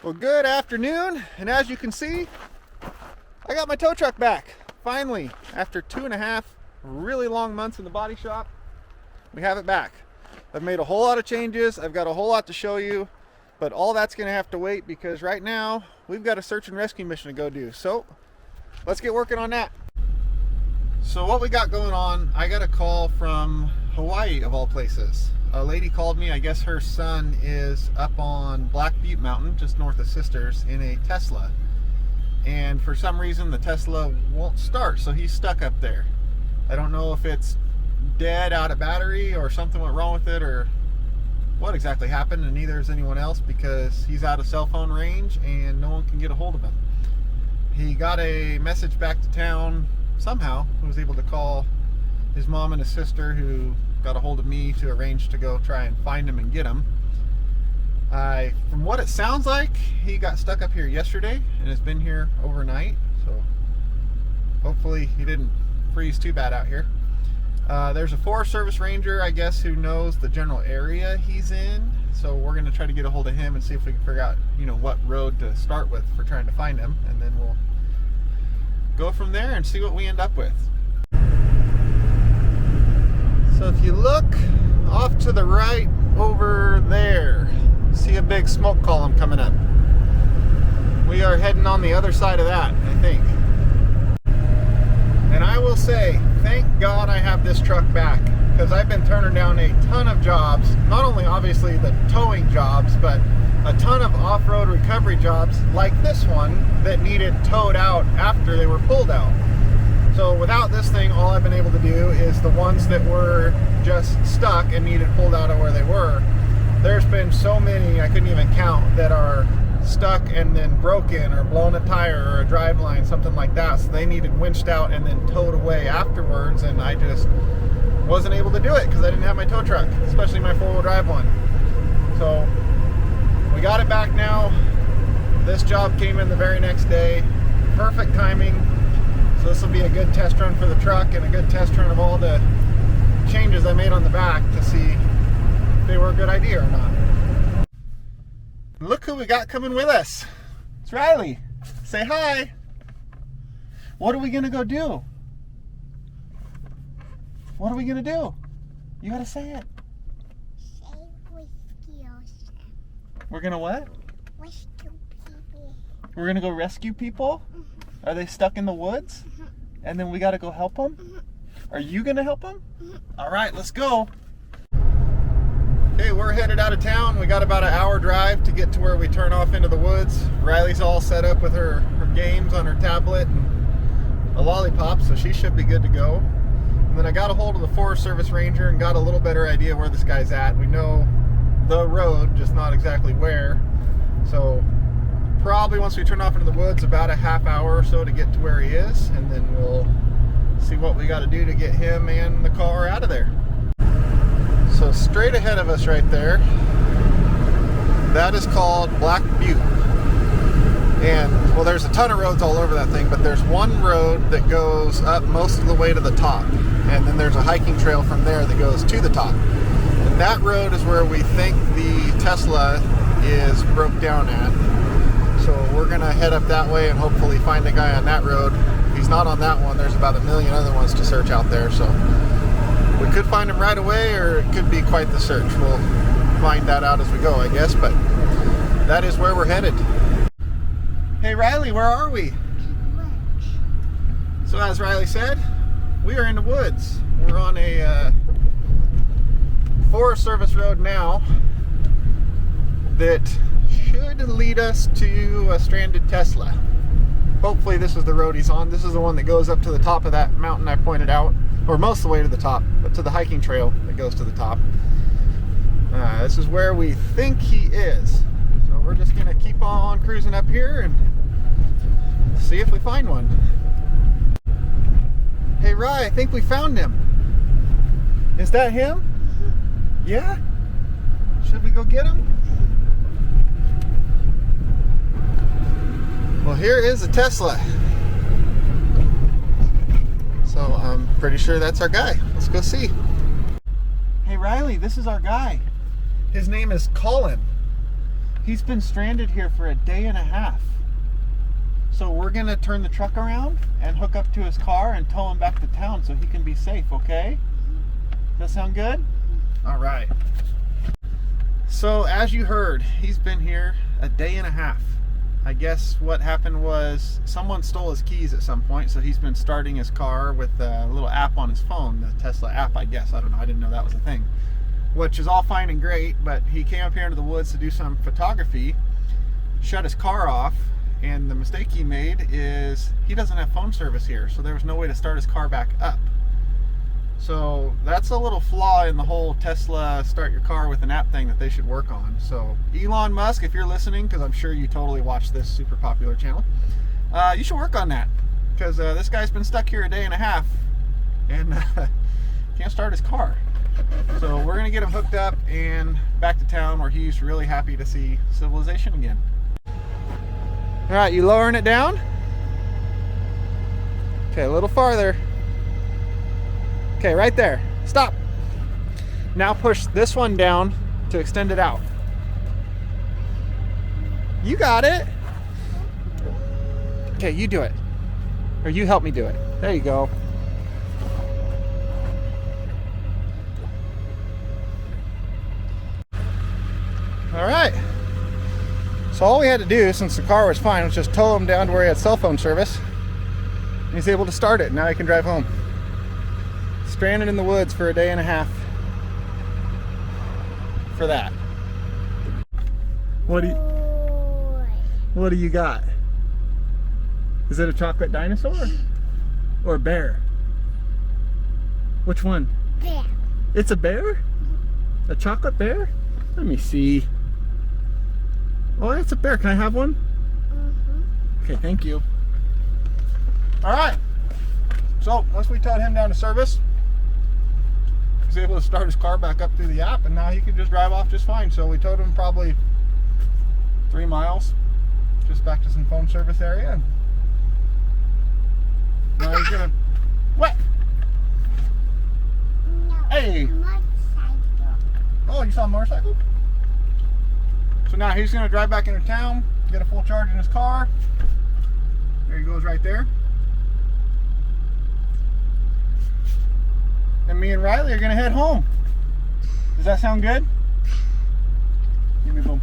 Well, good afternoon, and as you can see, I got my tow truck back. Finally, after 2.5 really long months in the body shop, we have it back. I've made a whole lot of changes. I've got a whole lot to show you, but all that's gonna have to wait because right now we've got a search and rescue mission to go do. So let's get working on that. So what we got going on, I got a call from Hawaii of all places. A lady called me. I guess her son is up on Black Butte Mountain, just north of Sisters, in a Tesla. And for some reason, the Tesla won't start, so he's stuck up there. I don't know if it's dead out of battery or something went wrong with it or what exactly happened, and neither is anyone else because he's out of cell phone range and no one can get a hold of him. He got a message back to town somehow. He was able to call his mom and his sister, who got a hold of me to arrange to go try and find him and get him. From what it sounds like, he got stuck up here yesterday and has been here overnight, so hopefully he didn't freeze too bad out here. There's a Forest Service ranger, I guess, who knows the general area he's in, so we're going to try to get a hold of him and see if we can figure out, what road to start with for trying to find him, and then we'll go from there and see what we end up with. So if you look off to the right over there, see a big smoke column coming up. We are heading on the other side of that, I think. And I will say, thank God I have this truck back, because I've been turning down a ton of jobs, not only obviously the towing jobs, but a ton of off-road recovery jobs like this one that needed towed out after they were pulled out. So without this thing, all I've been able to do is the ones that were just stuck and needed pulled out of where they were. There's been so many, I couldn't even count, that are stuck and then broken or blown a tire or a driveline, something like that. So they needed winched out and then towed away afterwards, and I just wasn't able to do it because I didn't have my tow truck, especially my four-wheel drive one. So we got it back now. This job came in the very next day. Perfect timing. So this will be a good test run for the truck and a good test run of all the changes I made on the back to see if they were a good idea or not. Look who we got coming with us. It's Riley. Say hi. What are we going to go do? What are we going to do? You got to say it. We're going to what? Rescue people. We're going to go rescue people? Are they stuck in the woods? And then we got to go help them? Are you going to help them? All right, let's go. Okay, we're headed out of town. We got about an hour drive to get to where we turn off into the woods. Riley's all set up with her games on her tablet and a lollipop, so she should be good to go. And then I got a hold of the Forest Service ranger and got a little better idea where this guy's at. We know the road, just not exactly where. So probably once we turn off into the woods, about a half hour or so to get to where he is, and then we'll see what we got to do to get him and the car out of there. So straight ahead of us right there, that is called Black Butte. And well, there's a ton of roads all over that thing, but there's one road that goes up most of the way to the top, and then there's a hiking trail from there that goes to the top. And that road is where we think the Tesla is broke down at. So we're gonna head up that way and hopefully find a guy on that road. If he's not on that one, there's about a million other ones to search out there. So we could find him right away, or it could be quite the search. We'll find that out as we go, I guess, but that is where we're headed. Hey Riley, where are we? So as Riley said, we are in the woods. We're on a Forest Service road now that should lead us to a stranded Tesla. Hopefully this is the road he's on. This is the one that goes up to the top of that mountain I pointed out, or most of the way to the top, but to the hiking trail that goes to the top. This is where we think he is. So we're just gonna keep on cruising up here and see if we find one. Hey Rye, I think we found him. Is that him? Yeah? Should we go get him? Well, here is a Tesla. So I'm pretty sure that's our guy. Let's go see. Hey Riley, this is our guy. His name is Colin. He's been stranded here for a day and a half. So we're gonna turn the truck around and hook up to his car and tow him back to town so he can be safe, okay? Does that sound good? All right. So as you heard, he's been here a day and a half. I guess what happened was someone stole his keys at some point, so he's been starting his car with a little app on his phone, the Tesla app, I guess. I don't know, I didn't know that was a thing. Which is all fine and great, but he came up here into the woods to do some photography, shut his car off, and the mistake he made is he doesn't have phone service here, so there was no way to start his car back up. So that's a little flaw in the whole Tesla start your car with an app thing that they should work on. So Elon Musk, if you're listening, because I'm sure you totally watch this super popular channel, you should work on that, because this guy's been stuck here a day and a half and can't start his car. So we're gonna get him hooked up and back to town where he's really happy to see civilization again. All right, you lowering it down? Okay, a little farther. Okay, right there. Stop. Now push this one down to extend it out. You got it. Okay, you do it. Or you help me do it. There you go. All right. So all we had to do, since the car was fine, was just tow him down to where he had cell phone service. And he's able to start it. Now he can drive home. Stranded in the woods for a day and a half for that. What do you got? Is it a chocolate dinosaur or a bear? Which one? Bear. It's a bear? A chocolate bear? Let me see. Oh, it's a bear. Can I have one? Mm-hmm. Okay, thank you. All right. So once we towed him down to service, he was able to start his car back up through the app, and now he can just drive off just fine. So we towed him probably 3 miles, just back to some phone service area. And now he's gonna. What? No. Hey. Motorcycle. Oh, you saw a motorcycle? So now he's gonna drive back into town, get a full charge in his car. There he goes right there. And me and Riley are gonna head home. Does that sound good? Give me a boom.